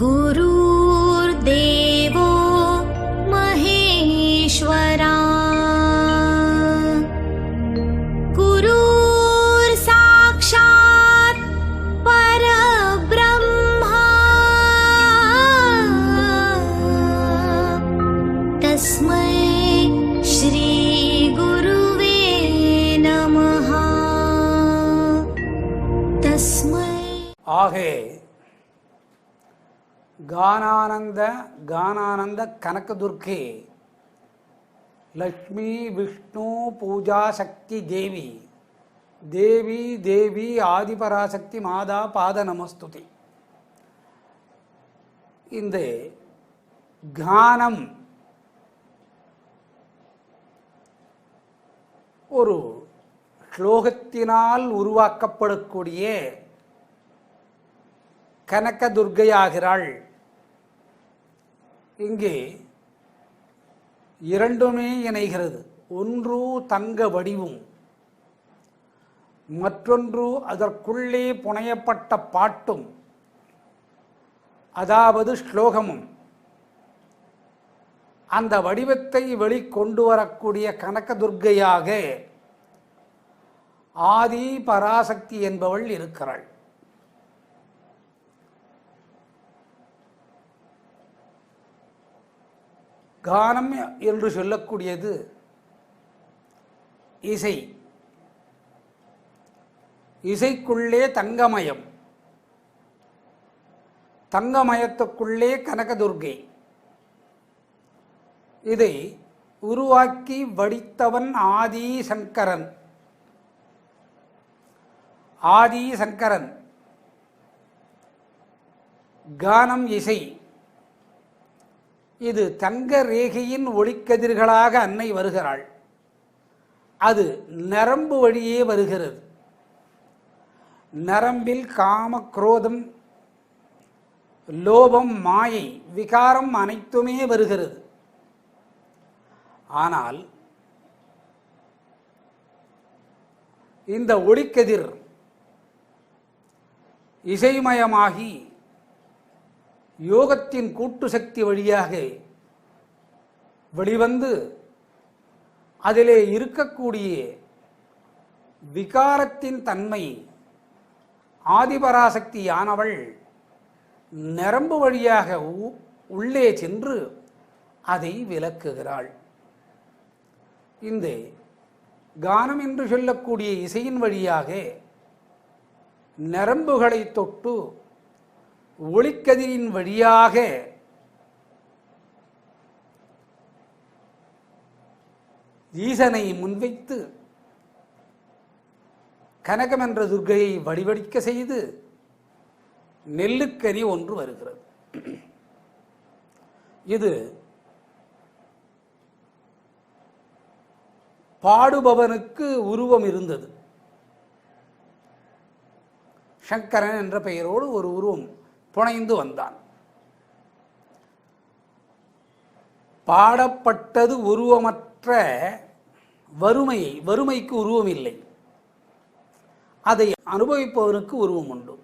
गुरुर्देवो महेश्वरा गुरुर्साक्षात् परब्रह्मा तस्मै श्री गुरुवे नमः। तस्मै ஆகே கானானந்த கனகதுர்க்கே லக்ஷ்மி விஷ்ணு பூஜா சக்தி தேவி தேவி தேவி ஆதிபராசக்தி மாதா பாத நமஸ்துதி. இந்த கானம் ஒரு ஸ்லோகத்தினால் உருவாக்கப்படக்கூடிய கனகதுர்க்கையாகிறாள். இங்கே இரண்டுமே இணைகிறது. ஒன்று தங்க வடிவும், மற்றொன்று அதற்குள்ளே புனையப்பட்ட பாட்டும், அதாவது ஸ்லோகமும். அந்த வடிவத்தை வெளிக்கொண்டு வரக்கூடிய கனகதுர்க்கையாக ஆதி பராசக்தி என்பவள் இருக்கிறாள். கானம் என்று சொல்லக்கூடியது இசை. இசைக்குள்ளே தங்கமயம், தங்கமயத்துக்குள்ளே கனகதுர்க்கை. இதை உருவாக்கி வடித்தவன் ஆதிசங்கரன். ஆதிசங்கரன் கானம் இசை. இது தங்க ரேகையின் ஒளிக்கதிர்களாக அன்னை வருகிறாள். அது நரம்பு வழியே வருகிறது. நரம்பில் காம குரோதம் லோபம் மாயை விகாரம் அனைத்துமே வருகிறது. ஆனால் இந்த ஒளிக்கதிர் இசைமயமாகி யோகத்தின் கூட்டு சக்தி வழியாக வெளிவந்து அதிலே இருக்கக்கூடிய விகாரத்தின் தன்மை ஆதிபராசக்தியானவள் நரம்பு வழியாக உள்ளே சென்று அதை விலக்குகிறாள். இந்த கானம் என்று சொல்லக்கூடிய இசையின் வழியாக நரம்புகளை தொட்டு ஒளிக்கதிரின் வழியாக ஈசனை முன்வைத்து கனகம் என்ற துர்க்கையை வடிவடிக்க செய்து நெல்லுக்கனி ஒன்று வருகிறது. இது பாடுபவனுக்கு உருவம் இருந்தது. சங்கரன் என்ற பெயரோடு ஒரு உருவம் புனைந்து வந்தான். பாடப்பட்டது உருவமற்ற வறுமைக்கு உருவம் இல்லை. அதை அனுபவிப்பவனுக்கு உருவம் உண்டு.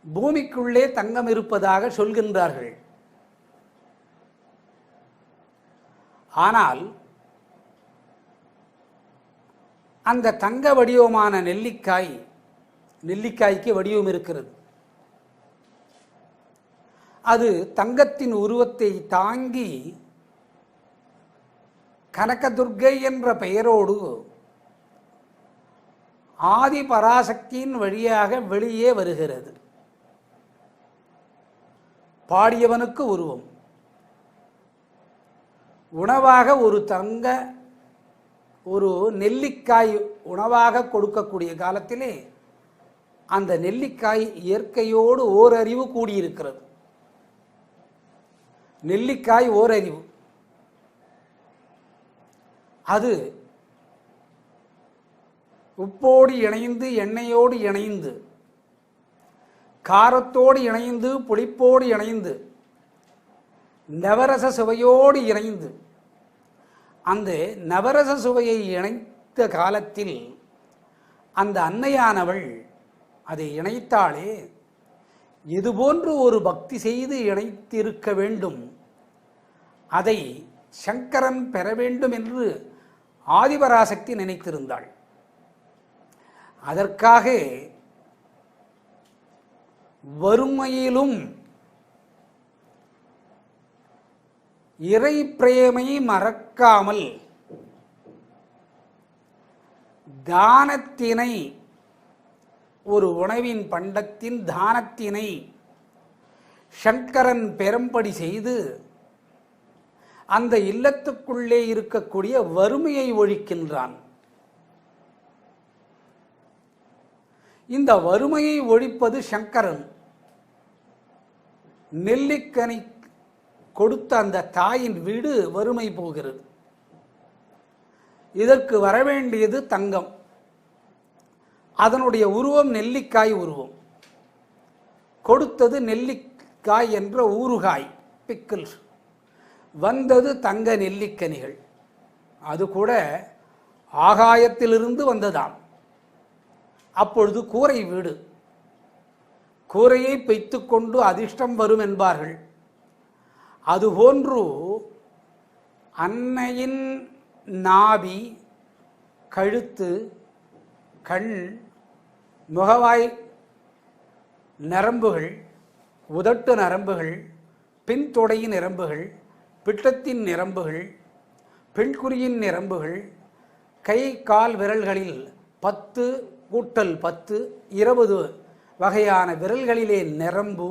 பூமிக்குள்ளே தங்கம் இருப்பதாக சொல்கின்றார்கள். ஆனால் அந்த தங்க வடிவமான நெல்லிக்காய்க்கு வடிவம் இருக்கிறது. அது தங்கத்தின் உருவத்தை தாங்கி கனகதுர்க்கை என்ற பெயரோடு ஆதி பராசக்தியின் வழியாக வெளியே வருகிறது. பாடியவனுக்கு உருவம். உணவாக ஒரு நெல்லிக்காய் உணவாக கொடுக்கக்கூடிய காலத்திலே அந்த நெல்லிக்காய் இயற்கையோடு ஓரறிவு கூடியிருக்கிறது. நெல்லிக்காய் ஓரறிவு. அது உப்போடு இணைந்து, எண்ணெயோடு இணைந்து, காரத்தோடு இணைந்து, புளிப்போடு இணைந்து, நவரச சுவையோடு இணைந்து, அந்த நவரச சுவையை இணைத்த காலத்தில் அந்த அன்னையானவள் அதை இணைத்தாலே இதுபோன்று ஒரு பக்தி செய்து இணைத்திருக்க வேண்டும், அதை சங்கரன் பெற வேண்டும் என்று ஆதிபராசக்தி நினைத்திருந்தாள். அதற்காக வறுமையிலும் இறை பிரேமை மறக்காமல் தானத்தினை, ஒரு உணவின் பண்டத்தின் தானத்தினை சங்கரன் பெரும்படி செய்து அந்த இல்லத்துக்குள்ளே இருக்கக்கூடிய வறுமையை ஒழிக்கின்றான். இந்த வறுமையை ஒழிப்பது சங்கரன். நெல்லிக்கனி கொடுத்த அந்த தாயின் வீடு வறுமை போகிறது. இதற்கு வரவேண்டியது தங்கம். அதனுடைய உருவம் நெல்லிக்காய் உருவம். கொடுத்தது நெல்லிக்காய் என்ற ஊறுகாய், பிக்கிள்ஸ். வந்தது தங்க நெல்லிக்கனிகள். அது கூட ஆகாயத்திலிருந்து வந்ததாம். அப்பொழுது கூரை வீடு. கூரையை பெய்த்து கொண்டு அதிர்ஷ்டம் வரும் என்பார்கள். அதுபோன்று அன்னையின் நாபி, கழுத்து, கண், முகவாய் நரம்புகள், உதட்டு நரம்புகள், பின்தொடையின் நரம்புகள், பிட்டத்தின் நரம்புகள், பெண்குறியின் நரம்புகள், கை கால் விரல்களில் 10 கூட்டல் 10 20 வகையான விரல்களிலே நரம்பு,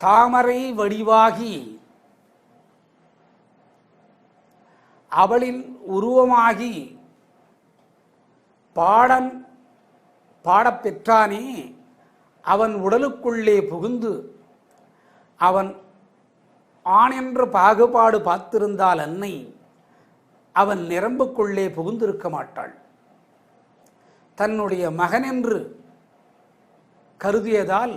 தாமரை வடிவாகி அவளின் உருவமாகி பாடப்பெற்றானே, அவன் உடலுக்குள்ளே புகுந்து அவன் ஆண் என்ற பாகுபாடு பார்த்திருந்தால் அன்னை அவன் நரம்புக்குள்ளே புகுந்திருக்க மாட்டாள். தன்னுடைய மகன் என்று கருதியதால்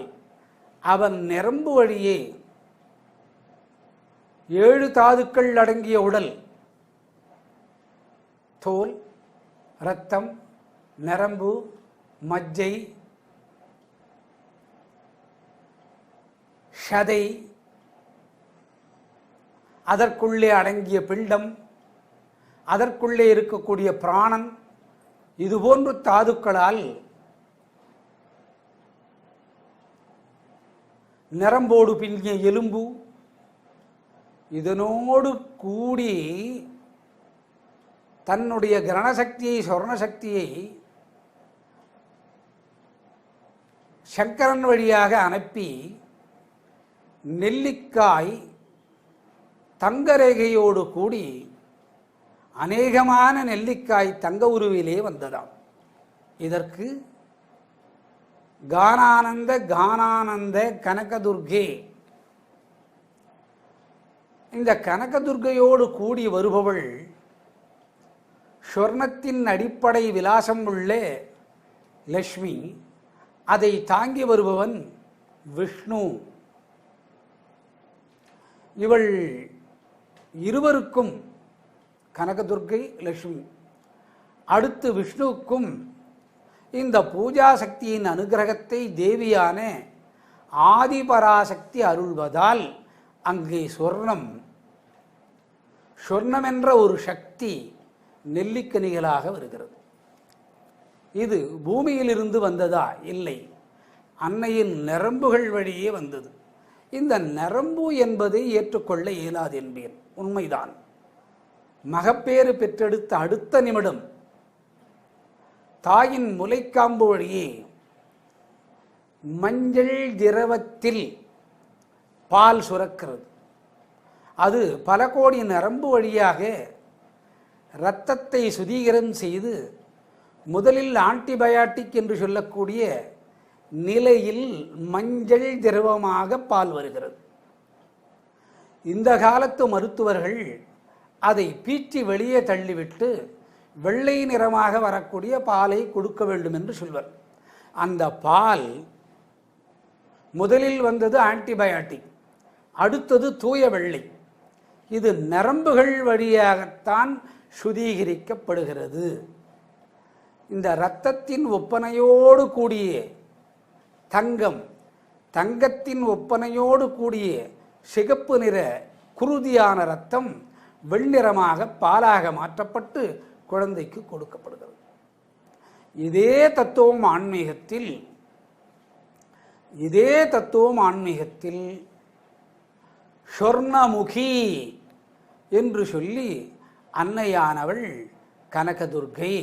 அவன் நரம்பு வழியே 7 தாதுக்கள் அடங்கிய உடல், தோல், இரத்தம், நரம்பு, மஜ்ஜை, சதை, அதற்குள்ளே அடங்கிய பிண்டம், அதற்குள்ளே இருக்கக்கூடிய பிராணன், இதுபோன்ற தாதுக்களால் நரம்போடு பின்னிய எலும்பு, இதனோடு கூடி தன்னுடைய கிரணசக்தியை, சொர்ணசக்தியை சங்கரன் வழியாக அனுப்பி நெல்லிக்காய் தங்கரேகையோடு கூடி அநேகமான நெல்லிக்காய் தங்க உருவிலே வந்ததாம். இதற்கு கானானந்த கனகதுர்கே, இந்த கனகதுர்கையோடு கூடி வருபவள் சொர்ணத்தின் அடிப்படை விலாசம் உள்ள லக்ஷ்மி, அதை தாங்கி வருபவன் விஷ்ணு. இவள் இருவருக்கும், கனகதுர்கை லக்ஷ்மி, அடுத்து விஷ்ணுவுக்கும் இந்த பூஜா சக்தியின் அனுகிரகத்தை தேவியான ஆதிபராசக்தி அருள்வதால் அங்கே சொர்ணம் என்ற ஒரு சக்தி நெல்லிக்கனிகளாக வருகிறது. இது பூமியிலிருந்து வந்ததா? இல்லை, அன்னையின் நரம்புகள் வழியே வந்தது. இந்த நரம்பு என்பதை ஏற்றுக்கொள்ள இயலாது என்பேன். உண்மைதான். மகப்பேறு பெற்றெடுத்த அடுத்த நிமிடம் தாயின் முலைக்காம்பு வழியே மஞ்சள் திரவத்தில் பால் சுரக்கிறது. அது பல கோடி நரம்பு வழியாக இரத்தத்தை சுத்திகரம் செய்து முதலில் ஆன்டிபயாட்டிக் என்று சொல்லக்கூடிய நிலையில் மஞ்சள் திரவமாக பால் வருகிறது. இந்த காலத்து மருத்துவர்கள் அதை பீச்சி வெளியே தள்ளிவிட்டு வெள்ளை நிறமாக வரக்கூடிய பாலை கொடுக்க வேண்டும் என்று சொல்வர். அந்த பால் முதலில் வந்தது ஆன்டிபயாட்டிக், அடுத்தது தூய வெள்ளை. இது நரம்புகள் வழியாகத்தான் சுத்திகரிக்கப்படுகிறது. இந்த இரத்தத்தின் ஒப்பனையோடு கூடிய தங்கம், தங்கத்தின் ஒப்பனையோடு கூடிய சிகப்பு நிற குருதியான இரத்தம் வெண்ணிறமாக பாலாக மாற்றப்பட்டு குழந்தைக்கு கொடுக்கப்படுகிறது. இதே தத்துவம் ஆன்மீகத்தில் சொர்ணமுகி என்று சொல்லி அன்னையானவள் கனகதுர்கை,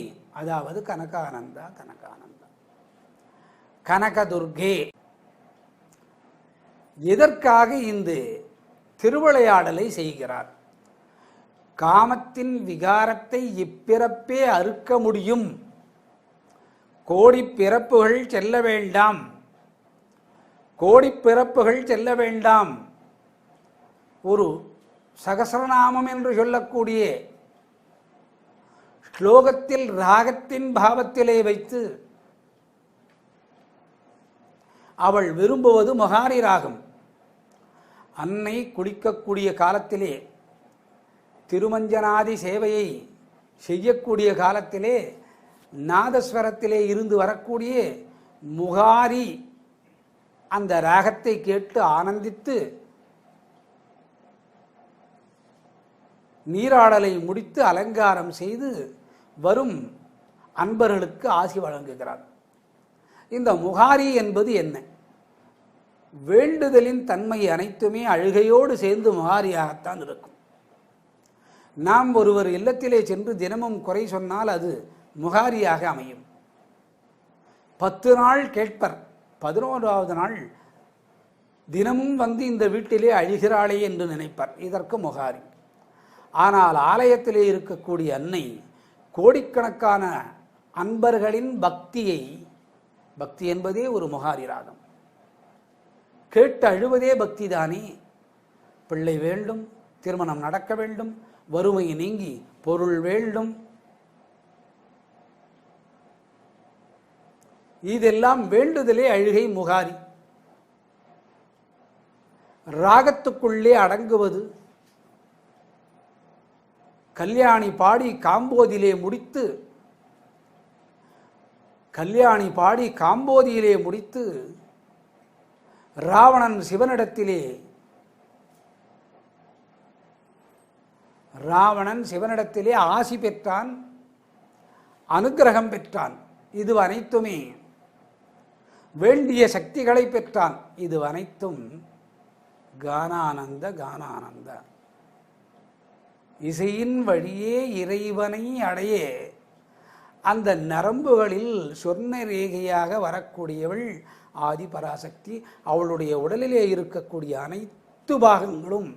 அதாவது கனகானந்தா கனகதுர்கே. எதற்காக இந்த திருவிளையாடலை செய்கிறார்? காமத்தின் விகாரத்தை இப்பிறப்பே அறுக்க முடியும். கோடி பிறப்புகள் செல்ல வேண்டாம். ஒரு சகஸ்ரநாமம் என்று சொல்லக்கூடிய ஸ்லோகத்தில் ராகத்தின் பாவத்திலே வைத்து அவள் விரும்புவது மகாரி ராகம். அன்னை குளிக்கக்கூடிய காலத்திலே, திருமஞ்சனாதி சேவையை செய்யக்கூடிய காலத்திலே நாதஸ்வரத்திலே இருந்து வரக்கூடிய முகாரி அந்த ராகத்தை கேட்டு ஆனந்தித்து நீராடலை முடித்து அலங்காரம் செய்து வரும் அன்பர்களுக்கு ஆசி வழங்குகிறார். இந்த முகாரி என்பது என்ன? வேண்டுதலின் தன்மை அனைத்துமே அழுகையோடு சேர்ந்து முகாரியாகத்தான் இருக்கும். நாம் ஒருவர் இல்லத்திலே சென்று தினமும் குறை சொன்னால் அது முகாரியாக அமையும். 10 நாள் கேட்பர், 11வது நாள் தினமும் வந்து இந்த வீட்டிலே அழுகிறாளே என்று நினைப்பர். இதற்கு முகாரி. ஆனால் ஆலயத்திலே இருக்கக்கூடிய அன்னை கோடிக்கணக்கான அன்பர்களின் பக்தி என்பதே ஒரு முகாரி ராகம். கேட்டு அழுவதே பக்தி தானே. பிள்ளை வேண்டும், திருமணம் நடக்க வேண்டும், வறுமை நீங்கி பொருள் வேண்டும், இதெல்லாம் வேண்டுதலே அழுகை முகாரி. ராகத்துக்குள்ளே அடங்குவது. கல்யாணி பாடி காம்போதியிலே முடித்து ராவணன் சிவனிடத்திலே ஆசி பெற்றான், அனுக்கிரகம் பெற்றான். இது அனைத்துமே வேண்டிய சக்திகளை பெற்றான். இது அனைத்தும் கானானந்த. இசையின் வழியே இறைவனை அடைய அந்த நரம்புகளில் சொர்ண ரேகையாக வரக்கூடியவள் ஆதி பராசக்தி. அவளுடைய உடலிலே இருக்கக்கூடிய அனைத்து பாகங்களும்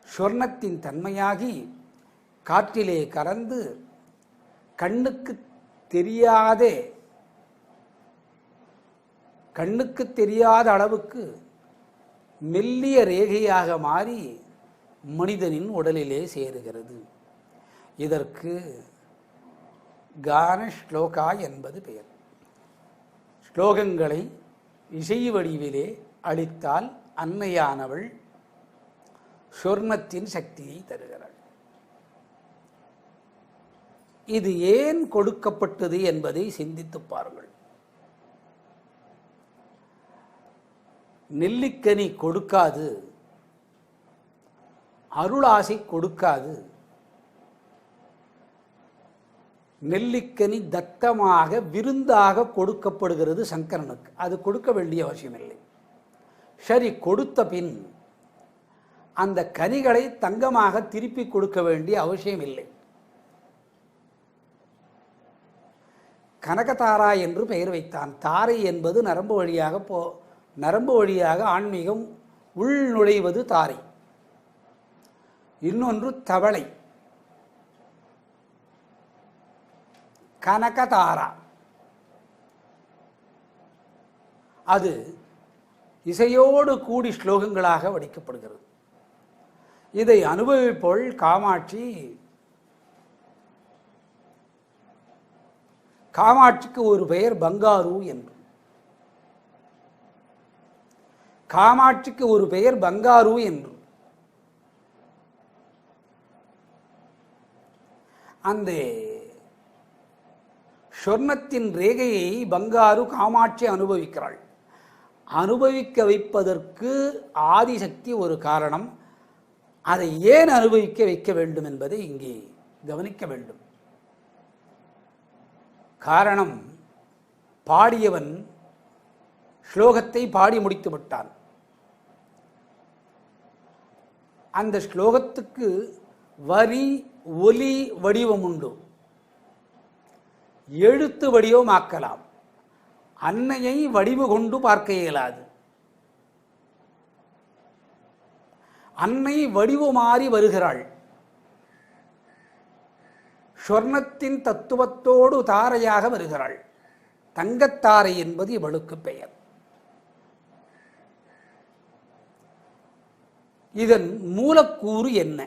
சொர்ணத்தின் தன்மையாகி காற்றிலே கலந்து கண்ணுக்கு தெரியாத அளவுக்கு மெல்லிய ரேகையாக மாறி மனிதனின் உடலிலே சேருகிறது. இதற்கு கான ஸ்லோகா என்பது பெயர். ஸ்லோகங்களை இசை வடிவிலே அளித்தால் அன்னையானவள் சொர்ணத்தின் சக்தியை தருகிறாள். இது ஏன் கொடுக்கப்பட்டது என்பதை சிந்தித்து பாருங்கள். நெல்லிக்கனி கொடுக்காது, அருளாசை கொடுக்காது. நெல்லிக்கனி தத்தமாக விருந்தாக கொடுக்கப்படுகிறது சங்கரனுக்கு. அது கொடுக்க வேண்டிய அவசியமில்லை. சரி, கொடுத்த பின் அந்த கனிகளை தங்கமாக திருப்பி கொடுக்க வேண்டிய அவசியமில்லை. கனகதாரா என்று பெயர் வைத்தான். தாரை என்பது நரம்பு வழியாக ஆன்மீகம் உள் நுழைவது தாரை. இன்னொன்று தவளை, கனகதாரா. அது இசையோடு கூடி ஸ்லோகங்களாக வடிக்கப்படுகிறது. இதை அனுபவிப்போள் காமாட்சிக்கு ஒரு பெயர் பங்காரு என்று. காமாட்சிக்கு ஒரு பெயர் பங்காரு என்று. அந்த சொர்ணத்தின் ரேகையை பங்காரு காமாட்சி அனுபவிக்கிறாள். அனுபவிக்க வைப்பதற்கு ஆதிசக்தி ஒரு காரணம். அதை ஏன் அனுபவிக்க வைக்க வேண்டும் என்பதை இங்கே கவனிக்க வேண்டும். காரணம், பாடியவன் ஸ்லோகத்தை பாடி முடித்து விட்டான். அந்த ஸ்லோகத்துக்கு வரி ஒலி வடிவம் உண்டு, எழுத்து வடிவமாக்கலாம். அன்னையை வடிவு கொண்டு பார்க்க இயலாது. அன்னை வடிவு மாறி வருகிறாள். சொர்ணத்தின் தத்துவத்தோடு தாரையாக வருகிறாள். தங்கத்தாரை என்பது இவளுக்கு பெயர். இதன் மூலக்கூறு என்ன?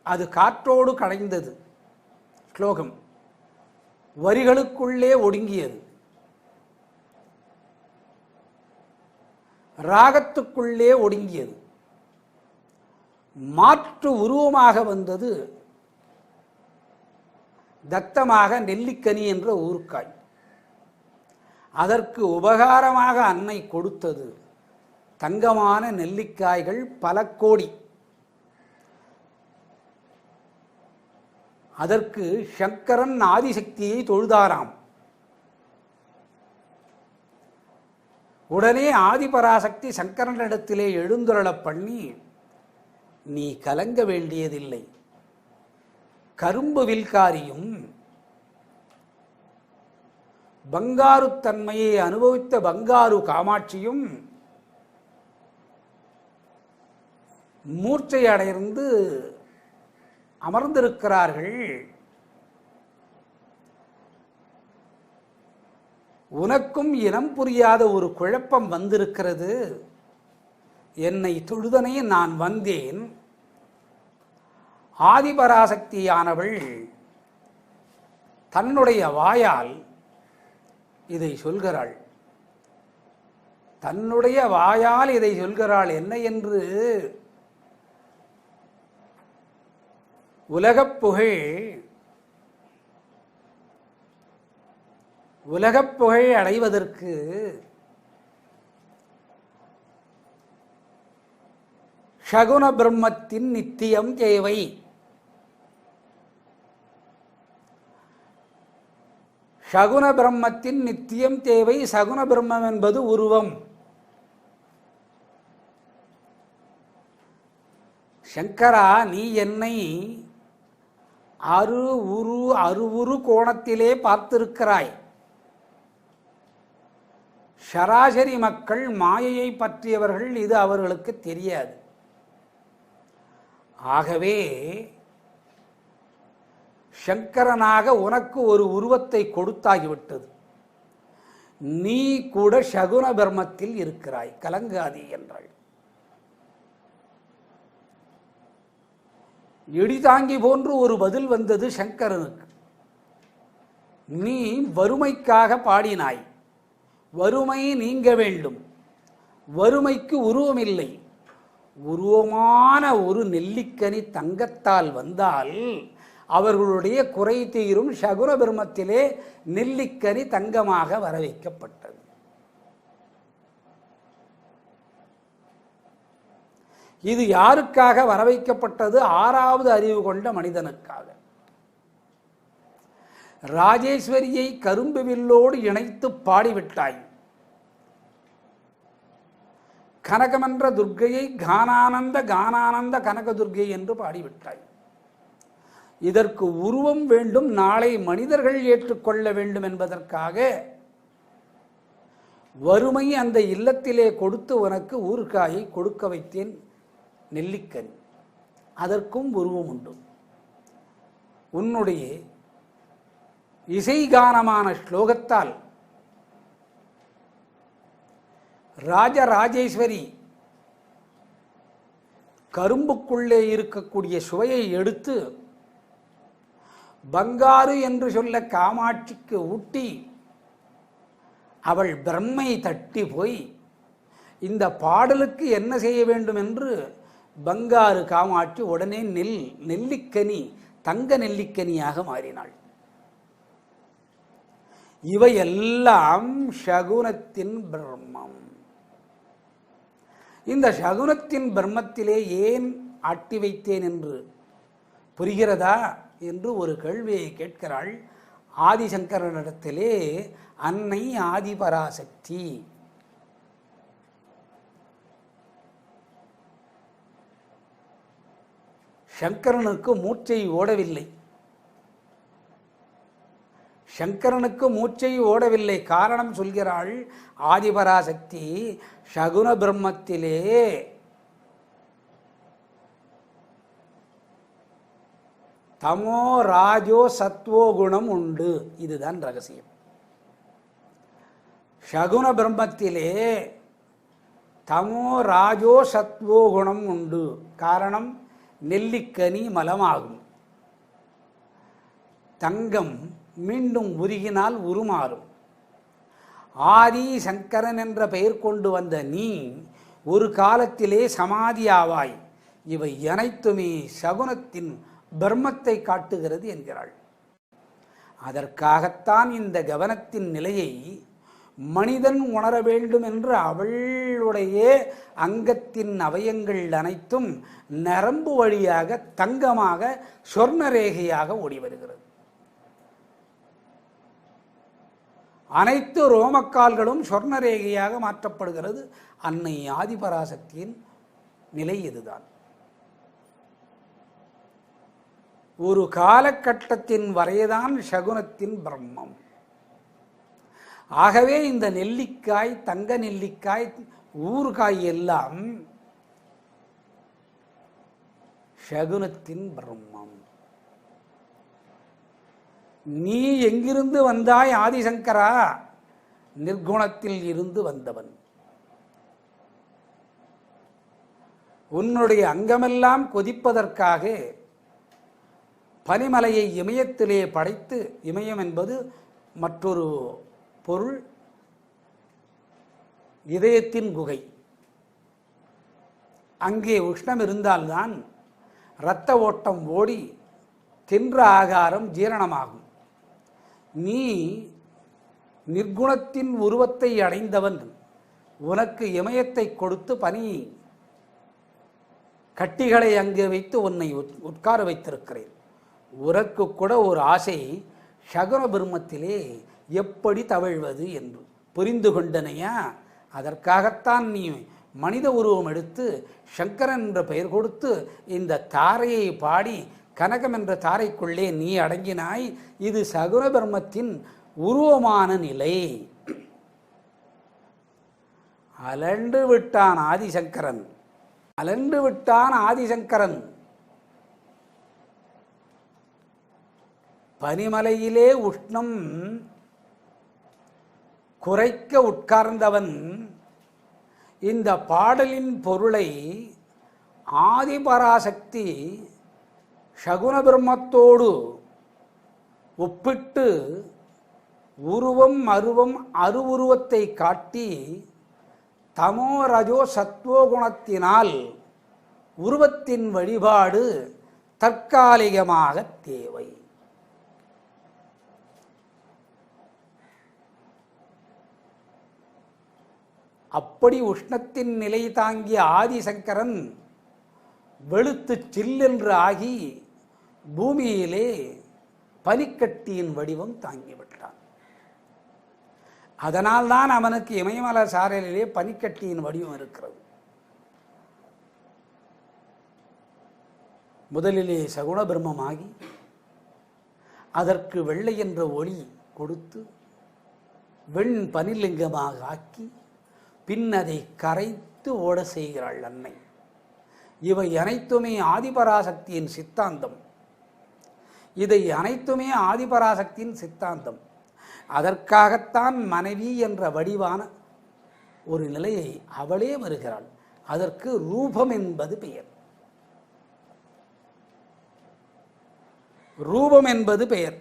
அது காற்றோடு கடைந்தது. ஸ்லோகம் வரிகளுக்குள்ளே ஒடுங்கியது, ராகத்துக்குள்ளே ஒடுங்கியது. மாற்று உருவமாக வந்தது தத்தமாக நெல்லிக்கனி என்ற ஊர்க்காய். அதற்கு உபகாரமாக அன்னை கொடுத்தது தங்கமான நெல்லிக்காய்கள் பல கோடி. அதற்கு சங்கரன் ஆதிசக்தியை தொழுதாராம். உடனே ஆதிபராசக்தி சங்கரனிடத்திலே எழுந்துருளப் பண்ணி, நீ கலங்க வேண்டியதில்லை, கரும்பு வில்காரியும் பங்காரு தன்மையை அனுபவித்த பங்காரு காமாட்சியும் மூர்ச்சை அடைந்து அமர்ந்திருக்கிறார்கள். உனக்கும் இனம் புரியாத ஒரு குழப்பம் வந்திருக்கிறது. என்னை தொழுதனை நான் வந்தேன். ஆதிபராசக்தியானவள் தன்னுடைய வாயால் இதை சொல்கிறாள். தன்னுடைய வாயால் இதை சொல்கிறாள். என்ன என்று? உலகப் புகழ் அடைவதற்கு சகுன பிரம்மத்தின் நித்தியம் தேவை. சகுன பிரம்மத்தின் நித்தியம் தேவை. சகுன பிரம்மம் என்பது உருவம். சங்கரா, நீ என்னை அருவுரு கோணத்திலே பார்த்திருக்கிறாய். சராசரி மக்கள் மாயையை பற்றியவர்கள், இது அவர்களுக்கு தெரியாது. ஆகவே சங்கரனாக உனக்கு ஒரு உருவத்தை கொடுத்தாகிவிட்டது. நீ கூட சகுன பிரம்மத்தில் இருக்கிறாய், கலங்காதி என்றாள். இடிதாங்கி போன்று ஒரு பதில் வந்தது சங்கரனுக்கு. நீ வறுமைக்காக பாடினாய், வறுமை நீங்க வேண்டும். வறுமைக்கு உருவம் இல்லை. உருவமான ஒரு நெல்லிக்கனி தங்கத்தால் வந்தால் அவர்களுடைய குறை தீரும். சகுன பிரம்மத்திலே நெல்லிக்கனி தங்கமாக வர வைக்கப்பட்டது. இது யாருக்காக வர வைக்கப்பட்டது? ஆறாவது அறிவு கொண்ட மனிதனுக்காக. ராஜேஸ்வரியை கரும்பு வில்லோடு இணைத்து பாடிவிட்டாய். கனகமென்ற துர்க்கையை கானானந்த கனக துர்க்கை என்று பாடிவிட்டாய். இதற்கு உருவம் வேண்டும், நாளை மனிதர்கள் ஏற்றுக்கொள்ள வேண்டும் என்பதற்காக வறுமை அந்த இல்லத்திலே கொடுத்து உனக்கு ஊறுகாயை கொடுக்க வைத்தேன், நெல்லிக்கனி. அதற்கும் உருவம் உண்டு. உன்னுடைய இசைகானமான ஸ்லோகத்தால் ராஜராஜேஸ்வரி கரும்புக்குள்ளே இருக்கக்கூடிய சுவையை எடுத்து பங்காரு என்று சொல்ல காமாட்சிக்கு ஊட்டி அவள் பிரம்மை தட்டி போய் இந்த பாடலுக்கு என்ன செய்ய வேண்டும் என்று பங்காரு காமாட்சி உடனே நெல்லிக்கனி தங்க நெல்லிக்கனியாக மாறினாள். இவையெல்லாம் சகுனத்தின் பிரம்மம். இந்த சகுனத்தின் பிரம்மத்திலே ஏன் ஆட்டி வைத்தேன் என்று புரிகிறதா என்று ஒரு கேள்வியை கேட்கிறாள் ஆதிசங்கரனிடத்திலே அன்னை ஆதிபராசக்தி. சங்கரனுக்கு மூச்சை ஓடவில்லை. சங்கரனுக்கு மூச்சை ஓடவில்லை. காரணம் சொல்கிறாள் ஆதிபராசக்தி. சகுன பிரம்மத்திலே தமோ ராஜோ சத்வோ குணம் உண்டு. இதுதான் ரகசியம். சகுன பிரம்மத்திலே தமோ ராஜோ சத்வோ குணம் உண்டு. காரணம், நெல்லிக்கனி மலமாகும். தங்கம் மீண்டும் உருகினால் உருமாறும். ஆதி சங்கரன் என்ற பெயர் கொண்டு வந்த நீ ஒரு காலத்திலே சமாதியாவாய். இவை அனைத்துமே சகுனத்தின் பிரம்மத்தை காட்டுகிறது என்கிறாள். அதற்காகத்தான் இந்த கவனத்தின் நிலையை மனிதன் உணர வேண்டும் என்று அவளுடைய அங்கத்தின் அவயங்கள் அனைத்தும் நரம்பு வழியாக தங்கமாக சொர்ணரேகையாக ஓடி வருகிறது. அனைத்து ரோமக்கால்களும் சொர்ணரேகையாக மாற்றப்படுகிறது. அன்னை ஆதிபராசக்தியின் நிலை இதுதான். ஒரு காலகட்டத்தின் வரைதான் சகுனத்தின் பிரம்மம். ஆகவே இந்த நெல்லிக்காய், தங்க நெல்லிக்காய், ஊறுகாய் எல்லாம் சகுனத்தின் பிரம்மம். நீ எங்கிருந்து வந்தாய் ஆதிசங்கரா? நிர்குணத்தில் இருந்து வந்தவன். உன்னுடைய அங்கமெல்லாம் கொதிப்பதற்காக பனிமலையை இமயத்திலே படைத்து, இமயம் என்பது மற்றொரு பொருள், இதயத்தின் குகை. அங்கே உஷ்ணம் இருந்தால்தான் இரத்த ஓட்டம் ஓடி தின்ற ஆகாரம் ஜீரணமாகும். நீ நிர்குணத்தின் உருவத்தை அடைந்தவன். உனக்கு இமயத்தை கொடுத்து பனி கட்டிகளை அங்கே வைத்து உன்னை உட்கார வைத்திருக்கிறேன். உனக்கு கூட ஒரு ஆசை, சகுன பிரம்மத்திலே எப்படி தவழ்வது என்று புரிந்து கொண்டனையா? அதற்காகத்தான் நீ மனித உருவம் எடுத்து சங்கரன் என்ற பெயர் கொடுத்து இந்த தாரையை பாடி கனகம் என்ற தாரைக்குள்ளே நீ அடங்கினாய். இது சகுன பிரம்மத்தின் உருவமான நிலை. அலண்டு விட்டான் ஆதிசங்கரன். அலண்டு விட்டான் ஆதிசங்கரன். பனிமலையிலே உஷ்ணம் குறைக்க உட்கார்ந்தவன் இந்த பாடலின் பொருளை ஆதிபராசக்தி சகுன பிரம்மத்தோடு ஒப்பிட்டு உருவம் அருவம் அருவுருவத்தை காட்டி தமோ ரஜோ சத்வோ குணத்தினால் உருவத்தின் வழிபாடு தற்காலிகமாக தேவை. அப்படி உஷ்ணத்தின் நிலை தாங்கிய ஆதிசங்கரன் வெளுத்து சில்லென்று ஆகி பூமியிலே பனிக்கட்டியின் வடிவம் தாங்கிவிட்டான். அதனால்தான் அவனுக்கு இமயமலை சாரலிலே பனிக்கட்டியின் வடிவம் இருக்கிறது. முதலிலே சகுன பிரம்மமாகி அதற்கு வெள்ளை என்ற ஒளி கொடுத்து வெண் பனிலிங்கமாக ஆக்கி பின் அதை கரைத்து ஓட செய்கிறாள் அன்னை. இவை அனைத்துமே ஆதிபராசக்தியின் சித்தாந்தம். இதை அனைத்துமே ஆதிபராசக்தியின் சித்தாந்தம். அதற்காகத்தான் மனைவி என்ற வடிவான ஒரு நிலையை அவளே வருகிறாள். அதற்கு ரூபம் என்பது பெயர். ரூபம் என்பது பெயர்.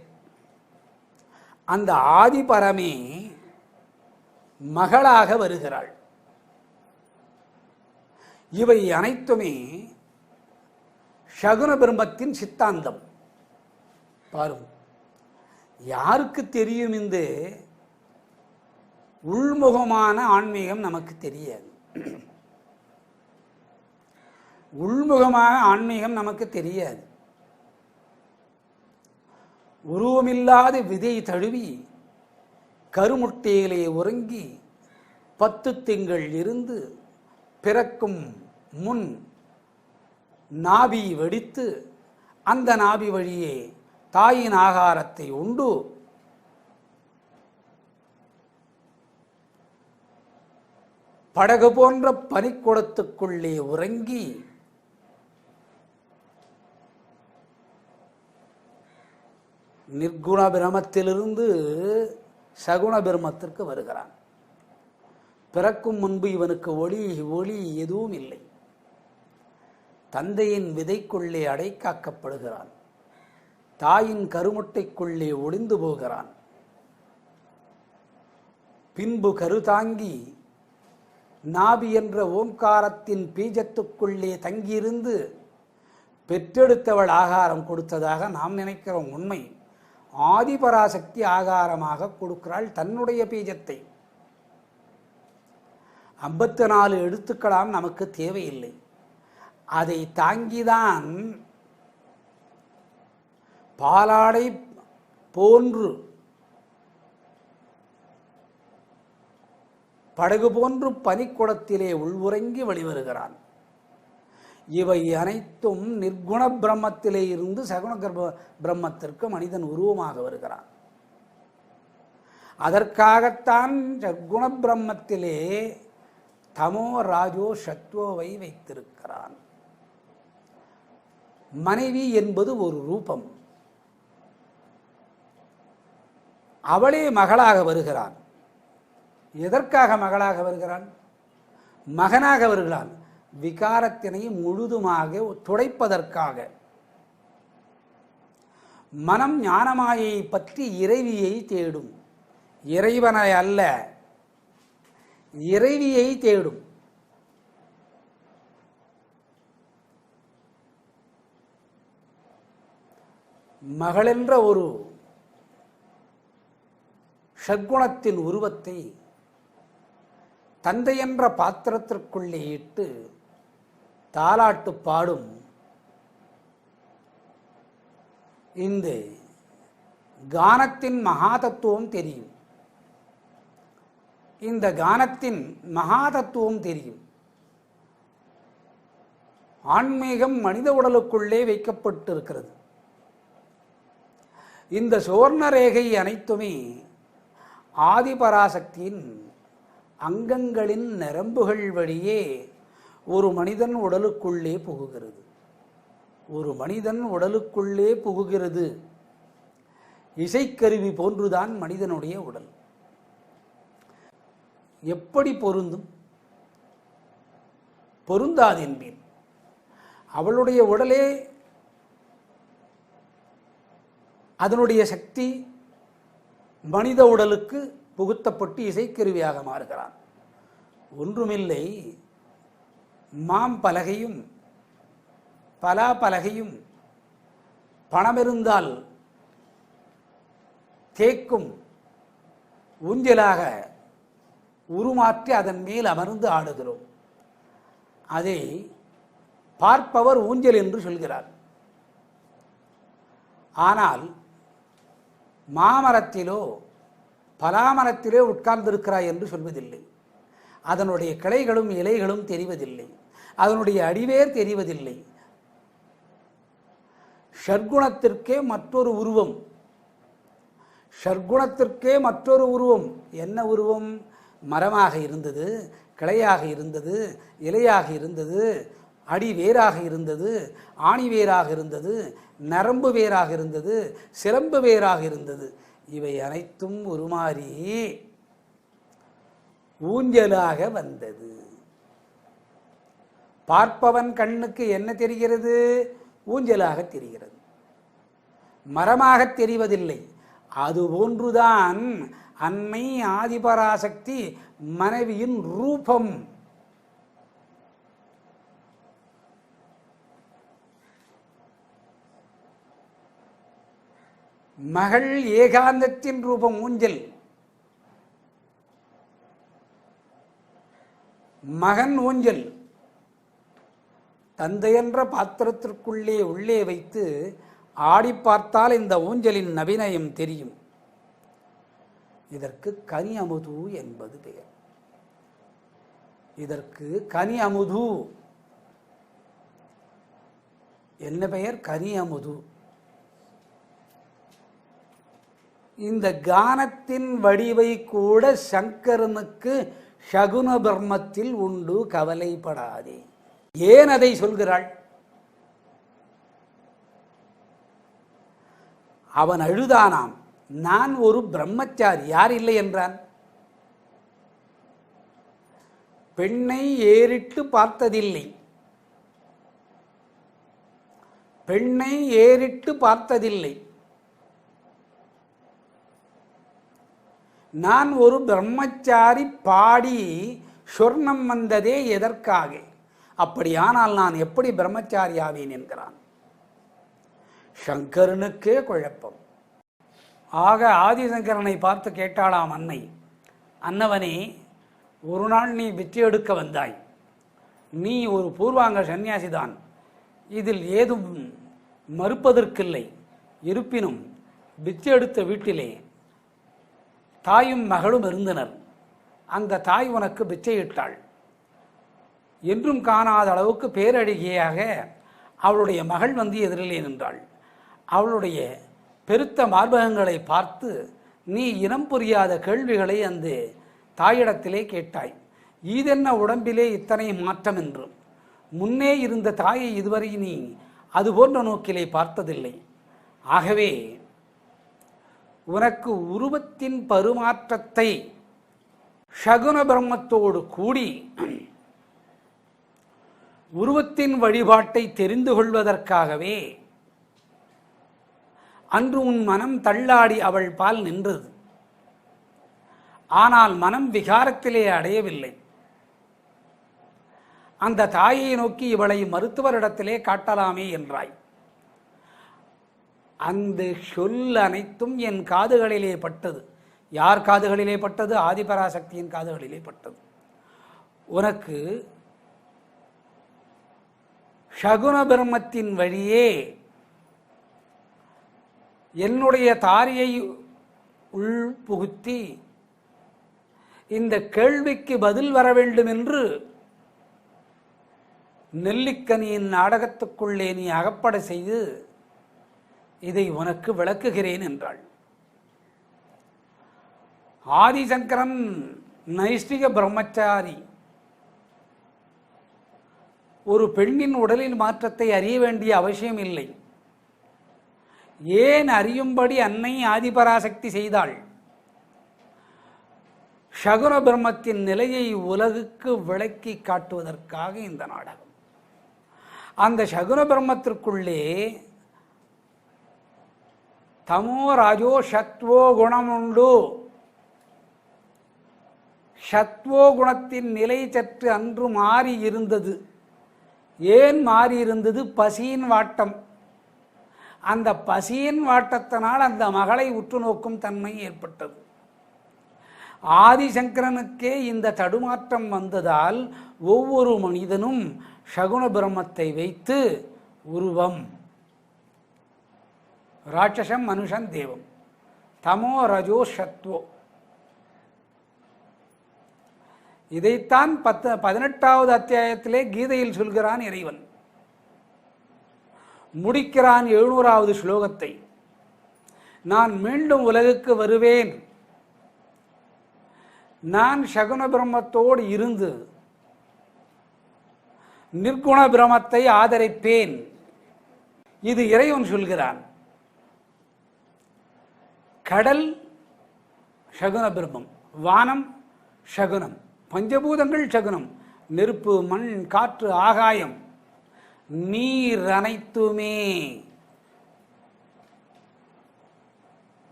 அந்த ஆதிபரமே மகளாக வருகிறாள். இவை அனைத்துமே சகுன பிரம்மத்தின் சித்தாந்தம். பாருங்க, யாருக்கு தெரியும் இந்த உள்முகமான ஆன்மீகம் நமக்கு தெரியாது. உள்முகமான ஆன்மீகம் நமக்கு தெரியாது. உருவமில்லாத விதை தழுவி கருமுட்டையிலே உறங்கி 10 திங்கள் இருந்து பிறக்கும் முன் நாபி வெடித்து அந்த நாபி வழியே தாயின் ஆகாரத்தை உண்டு படகு போன்ற பனிக்குடத்துக்குள்ளே உறங்கி நிர்குண பிரமத்திலிருந்து சகுண பிரமத்திற்கு வருகிறான். பிறக்கும் முன்பு இவனுக்கு ஒளி எதுவும் இல்லை. தந்தையின் விதைக்குள்ளே அடைக்காக்கப்படுகிறான். தாயின் கருமுட்டைக்குள்ளே ஒளிந்து போகிறான். பின்பு கருதாங்கி நாபி என்ற ஓம்காரத்தின் பீஜத்துக்குள்ளே தங்கியிருந்து பெற்றெடுத்தவள் ஆகாரம் கொடுத்ததாக நாம் நினைக்கிறோம். உண்மை, ஆதிபராசக்தி ஆகாரமாக கொடுக்கிறாள் தன்னுடைய பீஜத்தை. 54 எழுத்துக்களாம் நமக்கு தேவையில்லை. அதை தாங்கிதான் பாலாடை போன்று படகு போன்று பனிக்குடத்திலே உள்வுறங்கி வெளிவருகிறான். இவை அனைத்தும் நிர்குண பிரம்மத்திலே இருந்து சகுண பிரம்மத்திற்கு மனிதன் உருவமாக வருகிறான். அதற்காகத்தான் சகுண பிரம்மத்திலே தமோ ராஜோ சத்வோவை வைத்திருக்கிறான். மனைவி என்பது ஒரு ரூபம். அவளே மகளாக வருகிறான். எதற்காக மகளாக வருகிறான்? மகனாக வருகிறான். விகாரத்தினை முழுதுமாக துடைப்பதற்காக. மனம் ஞானமாயை பற்றி இறைவியை தேடும். இறைவனை அல்ல, இறைவியை தேடும். மகளென்ற ஒரு ஷட்குணத்தின் உருவத்தை தந்தை என்ற பாத்திரத்திற்குள்ளே இட்டு தாலாட்டு பாடும் இந்த கானத்தின் மகாதத்துவம் தெரியும். இந்த கானத்தின் மகாதத்துவம் தெரியும். ஆன்மீகம் மனித உடலுக்குள்ளே வைக்கப்பட்டிருக்கிறது. இந்த சுவர்ண ரேகை அனைத்துமே ஆதிபராசக்தியின் அங்கங்களின் நரம்புகள் வழியே ஒரு மனிதன் உடலுக்குள்ளே புகுகிறது. ஒரு மனிதன் உடலுக்குள்ளே புகுகிறது. இசைக்கருவி போன்றுதான் மனிதனுடைய உடல். எப்படி பொருந்தும்? பொருந்தாது என்பேன். அவளுடைய உடலே அதனுடைய சக்தி மனித உடலுக்கு புகுத்தப்பட்டு இசைக்கருவியாக மாறுகிறான். ஒன்றுமில்லை, மாம்பலகையும் பலாப்பலகையும் பணமிருந்தால் தேக்கும் ஊஞ்சலாக உருமாற்றி அதன் மேல் அமர்ந்து ஆடுகிறோம். அதை பார்ப்பவர் ஊஞ்சல் என்று சொல்கிறார். ஆனால் மாமரத்திலோ பலாமரத்திலே உட்கார்ந்திருக்கிறாய் என்று சொல்வதில்லை. அதனுடைய கிளைகளும் இலைகளும் தெரிவதில்லை. அதனுடைய அடிவேர் தெரிவதில்லை. ஷட்குணத்திற்கே மற்றொரு உருவம். ஷட்குணத்திற்கே மற்றொரு உருவம். என்ன உருவம்? மரமாக இருந்தது, கிளையாக இருந்தது, இலையாக இருந்தது, அடி வேராக இருந்தது, ஆணி வேராக இருந்தது, நரம்பு வேராக இருந்தது, சிலம்பு வேராக இருந்தது. இவை அனைத்தும் உருமாறி ஊஞ்சலாக வந்தது. பார்ப்பவன் கண்ணுக்கு என்ன தெரிகிறது? ஊஞ்சலாக தெரிகிறது, மரமாக தெரிவதில்லை. அதுபோன்றுதான் அன்னை ஆதிபராசக்தி மனைவியின் ரூபம். மகள் ஏகாந்தத்தின் ரூபம் ஊஞ்சல். மகன் ஊஞ்சல் தந்தையென்ற பாத்திரத்திற்குள்ளே உள்ளே வைத்து ஆடி பார்த்தால் இந்த ஊஞ்சலின் நவீனயம் தெரியும். இதற்கு கனி அமுது என்பது பெயர். இதற்கு கனி அமுது என்ன பெயர்? கனி அமுது. இந்த கானத்தின் வடிவை கூட சங்கரனுக்கு சகுன பிரம்மத்தில் உண்டு, கவலைப்படாதே. ஏன் அதை சொல்கிறாள்? அவன் அழுதானாம், நான் ஒரு பிரம்மச்சாரி. யார் இல்லை என்றான்? பெண்ணை ஏறிட்டு பார்த்ததில்லை, பெண்ணை ஏறிட்டு பார்த்ததில்லை. நான் ஒரு பிரம்மச்சாரி. பாடி சொர்ணம் வந்ததே எதற்காக? அப்படியானால் நான் எப்படி பிரம்மச்சாரி ஆவேன் என்கிறான். சங்கரனுக்கே குழப்பம். ஆக ஆதிசங்கரனை பார்த்து கேட்டாளாம் அன்னை, அன்னவனே, ஒரு நாள் நீ பிச்சை எடுக்க வந்தாய். நீ ஒரு பூர்வாங்க சன்னியாசிதான், இதில் ஏதும் மறுப்பதற்கில்லை. இருப்பினும் பிச்சை எடுத்த வீட்டிலே தாயும் மகளும் இருந்தனர். அந்த தாய் உனக்கு பிச்சையிட்டாள். என்றும் காணாத அளவுக்கு பேரழகியாக அவளுடைய மகள் வந்து எதிரிலே நின்றாள். அவளுடைய பெருத்த மார்பகங்களை பார்த்து நீ இனம் புரியாத கேள்விகளை அந்த தாயிடத்திலே கேட்டாய். ஈதென்ன உடம்பிலே இத்தனை மாற்றம் என்று. முன்னே இருந்த தாயை இதுவரை நீ அதுபோன்ற நோக்கிலே பார்த்ததில்லை. ஆகவே உனக்கு உருவத்தின் பரிமாற்றத்தை சகுன பிரம்மத்தோடு கூடி உருவத்தின் வழிபாட்டை தெரிந்து கொள்வதற்காகவே அன்று உன் மனம் தள்ளாடி அவள் பால் நின்றது. ஆனால் மனம் விகாரத்திலே அடையவில்லை. அந்த தாயை நோக்கி இவளை மருத்துவரிடத்திலே காட்டலாமே என்றாய். அந்த சொல் அனைத்தும் என் காதுகளிலே பட்டது. யார் காதுகளிலே பட்டது? ஆதிபராசக்தியின் காதுகளிலே பட்டது. உனக்கு சகுன பிரம்மத்தின் வழியே என்னுடைய தாரியை உள்புகுத்தி இந்த கேள்விக்கு பதில் வர வேண்டும் என்று நெல்லிக்கனியின் நாடகத்துக்குள்ளே நீ அகப்பட செய்து இதை உனக்கு விளக்குகிறேன் என்றாள். ஆதிசங்கரன் நைஷ்டிக பிரம்மச்சாரி. ஒரு பெண்ணின் உடலின் மாற்றத்தை அறிய வேண்டிய அவசியம் இல்லை. ஏன் அறியும்படி அன்னை ஆதிபராசக்தி செய்தாள்? சகுன பிரம்மத்தின் நிலையை உலகுக்கு விளக்கி காட்டுவதற்காக இந்த நாடகம். அந்த சகுன பிரம்மத்திற்குள்ளே தமோ ராஜோ சத்வோ குணம் உண்டு. சத்வோ குணத்தின் நிலை சற்று அன்று மாறி இருந்தது. ஏன் மாறி இருந்தது? பசியின் வாட்டம். அந்த பசியின் வாட்டத்தினால் அந்த மகளை உற்று நோக்கும் தன்மை ஏற்பட்டது. ஆதிசங்கரனுக்கே இந்த தடுமாற்றம் வந்ததால் ஒவ்வொரு மனிதனும் சகுன பிரம்மத்தை வைத்து உருவம், ராட்சசம், மனுஷன், தேவம், தமோ ரஜோ சத்வோ. இதைத்தான் 18வது அத்தியாயத்திலே கீதையில் சொல்கிறான் இறைவன். முடிக்கிறான் 700வது ஸ்லோகத்தை. நான் மீண்டும் உலகுக்கு வருவேன். நான் சகுன பிரம்மத்தோடு இருந்து நிர்குண பிரம்மத்தை ஆதரிப்பேன். இது இறைவன் சொல்கிறான். கடல் சகுன பிரம்மம், வானம் சகுனம், பஞ்சபூதங்கள் சகுனம், நெருப்பு, மண், காற்று, ஆகாயம், நீர் அனைத்துமே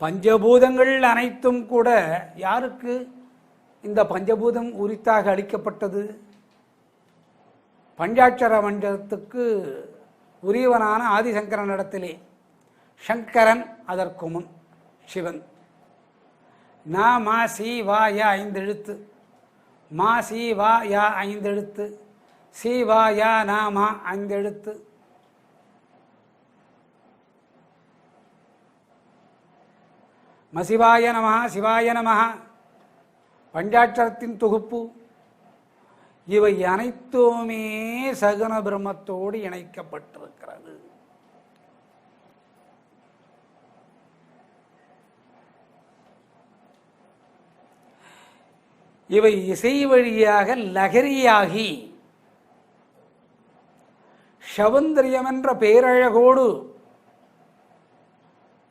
பஞ்சபூதங்கள் அனைத்தும் கூட யாருக்கு இந்த பஞ்சபூதம் உரித்தாக அளிக்கப்பட்டது? பஞ்சாட்சர மண்டலத்துக்கு உரியவனான ஆதிசங்கரனிடத்திலே. சங்கரன் அதற்கு முன் சிவன். ந ம சி வா ய 5 எழுத்து. மா சி வா யா 5 எழுத்து, சி வா யா நா மா 5 எழுத்து. மசிவாய நமஹ, சிவாய நமஹ பஞ்சாட்சரத்தின் தொகுப்பு. இவை அனைத்துமே சகுன பிரம்மத்தோடு இணைக்கப்பட்டிருக்கிறது. இவை இசை வழியாக லகரியாகி சௌந்தரியம் என்ற பேரழகோடு,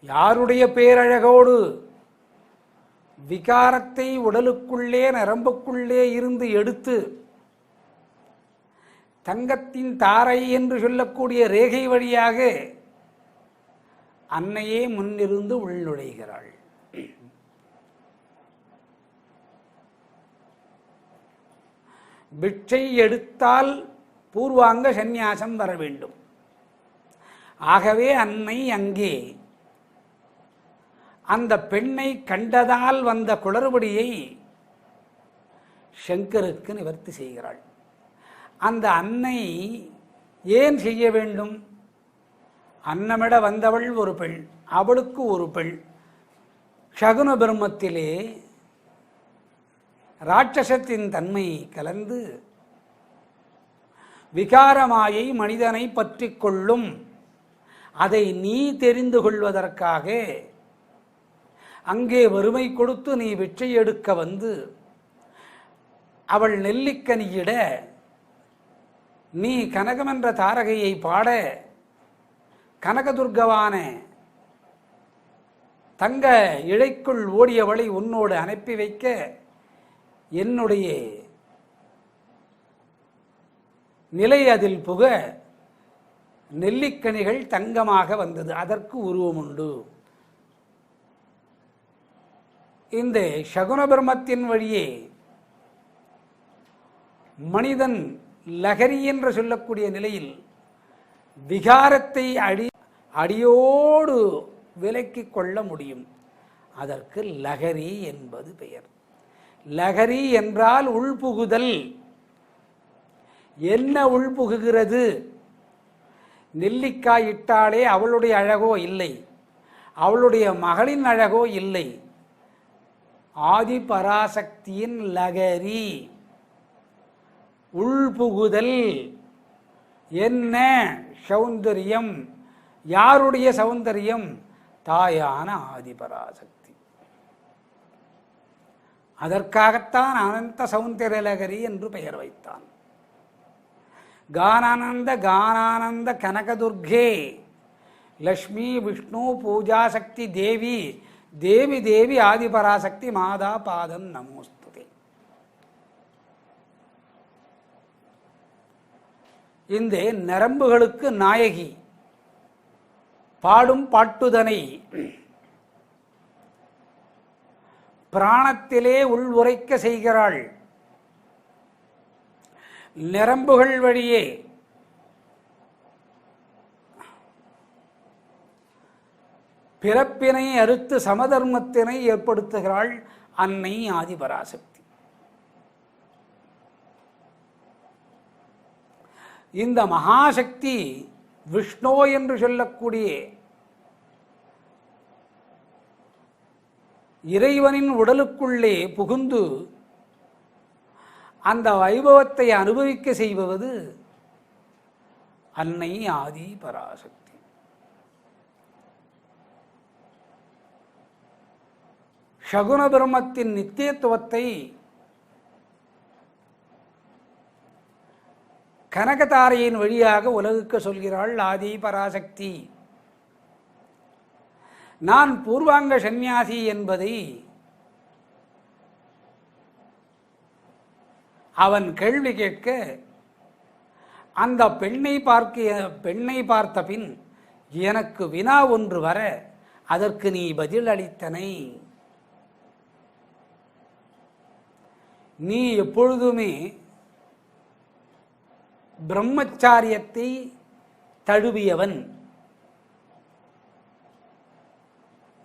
யாருடைய பேரழகோடு? விகாரத்தை உடலுக்குள்ளே நரம்புக்குள்ளே இருந்து எடுத்து தங்கத்தின் தாரை என்று சொல்லக்கூடிய ரேகை வழியாக அன்னையே முன்னிருந்து உள்நுழைகிறாள். பிட்சை எடுத்தால் பூர்வாங்க சந்நியாசம் வர வேண்டும். ஆகவே அன்னை அங்கே அந்த பெண்ணை கண்டதால் வந்த குளறுபடியை சங்கருக்கு நிவர்த்தி செய்கிறாள். அந்த அன்னை ஏன் செய்ய வேண்டும்? அன்னமிட வந்தவள் ஒரு பெண், அவளுக்கு ஒரு பெண். சகுன பிரம்மத்திலே ராட்சசத்தின் தன்மை கலந்து விகாரமாயை மனிதனை பற்றி கொள்ளும். அதை நீ தெரிந்து கொள்வதற்காக அங்கே வறுமை கொடுத்து நீ விற்றை எடுக்க வந்து அவள் நெல்லிக்கனியிட நீ கனகம் என்ற தாரகையை பாட கனகதுர்கவான தங்க இழைக்குள் ஓடியவளை உன்னோடு அனுப்பி வைக்க என்னுடைய நிலை அதில் புக நெல்லிக்கனிகள் தங்கமாக வந்தது. அதற்கு உருவம் உண்டு. இந்த சகுன பிரம்மத்தின் வழியே மனிதன் லகரி என்று சொல்லக்கூடிய நிலையில் விகாரத்தை அடியோடு விலக்கிக் கொள்ள முடியும். அதற்கு லகரி என்பது பெயர். லகரி என்றால் உள்புகுதல். என்ன உள்புகுகிறது? நெல்லிக்காய் இட்டாலே அவளுடைய அழகோ இல்லை, அவளுடைய மகளின் அழகோ இல்லை. ஆதி பராசக்தியின் லகரி உள்புகுதல். என்ன சௌந்தரியம்? யாருடைய சௌந்தரியம்? தாயான ஆதிபராசக்தி. அதற்காகத்தான் அனந்த சௌந்தர்ய லகரி என்று பெயர் வைத்தான். கானானந்த கானானந்த கனகதுர்கே லக்ஷ்மி விஷ்ணு பூஜாசக்தி தேவி தேவி தேவி ஆதிபராசக்தி மாதா பாதம் நமோஸ்துதே. இந்த நரம்புகளுக்கு நாயகி. பாடும் பாட்டுதனை பிராணத்திலே உள் உரைக்க செய்கிறாள். நரம்புகள் வழியே பிறப்பினை அறுத்து சமதர்மத்தினை ஏற்படுத்துகிறாள் அன்னை ஆதிபராசக்தி. இந்த மகாசக்தி விஷ்ணு என்று சொல்லக்கூடிய இறைவனின் உடலுக்குள்ளே புகுந்து அந்த வைபவத்தை அனுபவிக்க செய்வது அன்னை ஆதி பராசக்தி. சகுன பிரம்மத்தின் நித்தியத்துவத்தை கனகதாரையின் வழியாக உலகுக்கு சொல்கிறாள் ஆதி பராசக்தி. நான் பூர்வாங்க சந்நியாசி என்பதை அவன் கேள்வி கேட்க அந்த பெண்ணை பார்த்த பின் எனக்கு வினா ஒன்று வர அதற்கு நீ பதில் அளித்தனை. நீ எப்பொழுதுமே பிரம்மச்சாரியத்தை தழுவியவன்,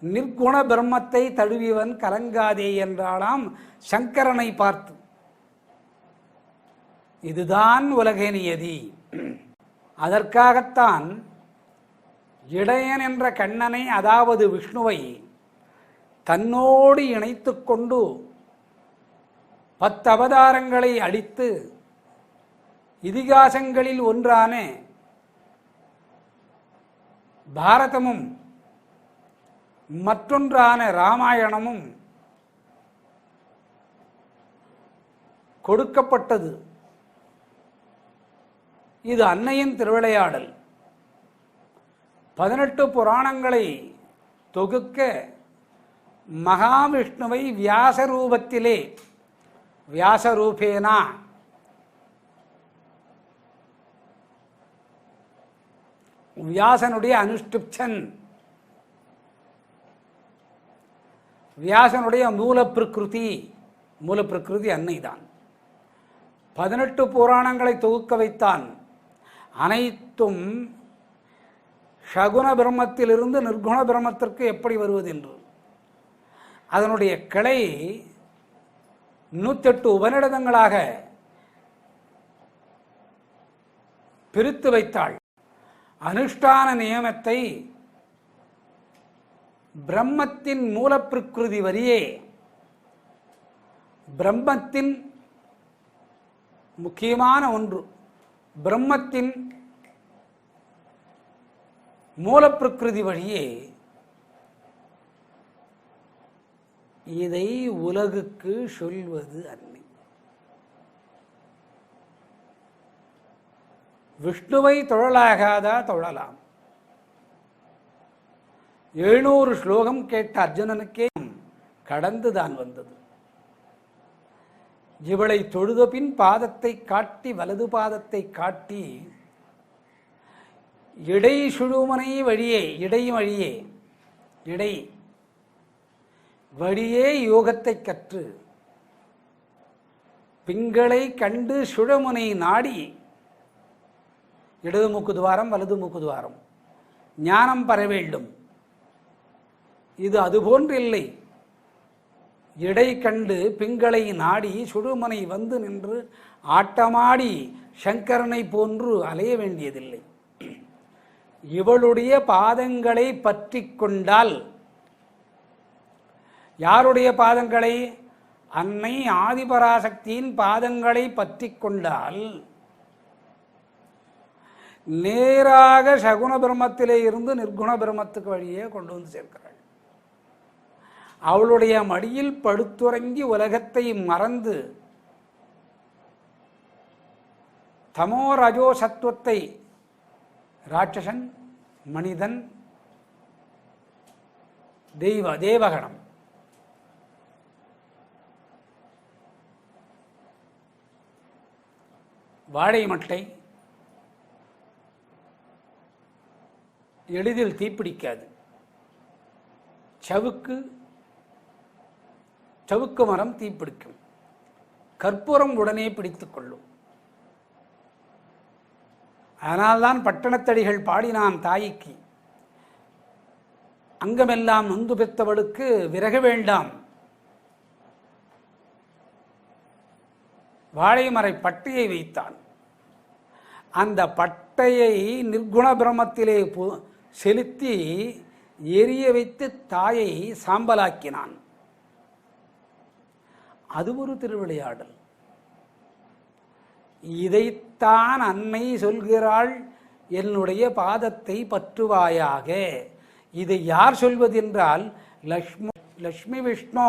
நிர்குண பிரம்மத்தை தழுவியவன், கலங்காதே என்றாலாம் சங்கரனை பார்த்து. இதுதான் உலக நியதி. அதற்காகத்தான் இடையன் என்ற கண்ணனை, அதாவது விஷ்ணுவை தன்னோடு இணைத்து கொண்டு 10 அவதாரங்களை அளித்து இதிகாசங்களில் ஒன்றான பாரதமும் மற்றொன்றான ராமாயணமும் கொடுக்கப்பட்டது. இது அன்னையின் திருவிளையாடல். 18 புராணங்களை தொகுக்க மகாவிஷ்ணுவை வியாசரூபத்திலே, வியாசரூபேனா வியாசனுடைய அனுஷ்டிப்சன், வியாசனுடைய மூலப்பிரகிருதி அன்னைதான். 18 புராணங்களை தொகுக்க வைத்தான். அனைத்தும் ஷகுன பிரம்மத்திலிருந்து நிர்குண பிரம்மத்திற்கு எப்படி வருவது என்று. அதனுடைய கிளை 108 உபநிடதங்களாக பிரித்து வைத்தாள். அனுஷ்டான நியமத்தை பிரம்மத்தின் மூலப்பிரகிருதி வரியே, பிரம்மத்தின் முக்கியமான ஒன்று, பிரம்மத்தின் மூலப்பிரகிருதி வழியே இதை உலகுக்கு சொல்வது அன்னை. விஷ்ணுவை தொழலாகாதா? தொழலாம். 700 ஸ்லோகம் கேட்ட அர்ஜுனனுக்கே கடந்துதான் வந்தது. இவளை தொழுத பின் பாதத்தை காட்டி, வலது பாதத்தை காட்டி, இடை சுழுமனை வழியே, இடை வழியே யோகத்தை கற்று, பிங்களை கண்டு சுழமுனை நாடி, இடது மூக்கு துவாரம் வலது மூக்கு துவாரம், ஞானம் பெற வேண்டும். இது அதுபோன்று இல்லை. இடை கண்டு பிங்களை நாடி சுடுமனை வந்து நின்று ஆட்டமாடி சங்கரனை போன்று அலைய வேண்டியதில்லை. இவளுடைய பாதங்களை பற்றி கொண்டால், யாருடைய பாதங்களை? அன்னை ஆதிபராசக்தியின் பாதங்களை பற்றி கொண்டால் நேராக சகுன பிரம்மத்திலே இருந்து நிர்குண பிரம்மத்துக்கு வழியே கொண்டு வந்து சேர்க்கிறாள். அவளுடைய மடியில் படுத்துறங்கி உலகத்தை மறந்து தமோ ரஜோ சத்துவத்தை, ராட்சசன், மனிதன், தேவகணம், வாழை மட்டை எளிதில் தீப்பிடிக்காது. சவுக்கு மரம் தீப்பிடிக்கும். கற்பூரம் உடனே பிடித்துக் கொள்ளும். அதனால்தான் பட்டணத்தடிகள் பாடினான் தாய்க்கு, அங்கமெல்லாம் நொந்து பெற்றவளுக்கு விறக வேண்டாம், வாழைமரை பட்டையை வைத்தான். அந்த பட்டையை நிர்குண பிரம்மத்திலே செலுத்தி எரிய வைத்து தாயை சாம்பலாக்கினான். அது ஒரு திருவிளையாடல். இதைத்தான் அன்னை சொல்கிறாள், என்னுடைய பாதத்தை பற்றுவாயாக. இதை யார் சொல்வது என்றால், லக்ஷ்மி விஷ்ணு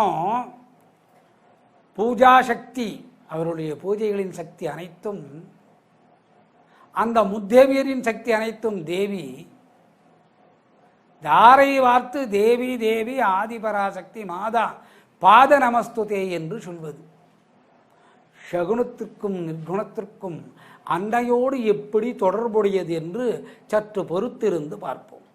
பூஜா சக்தி, அவருடைய பூஜைகளின் சக்தி அனைத்தும், அந்த முத்தேவியரின் சக்தி அனைத்தும் தேவி. தாரை வார்த்து தேவி தேவி ஆதிபராசக்தி மாதா பாத நமஸ்துதே என்று சொல்வது. சகுனத்திற்கும் நிர்குணத்திற்கும் அன்னையோடு எப்படி தொடர்புடையது என்று சற்று பொறுத்திருந்து பார்ப்போம்.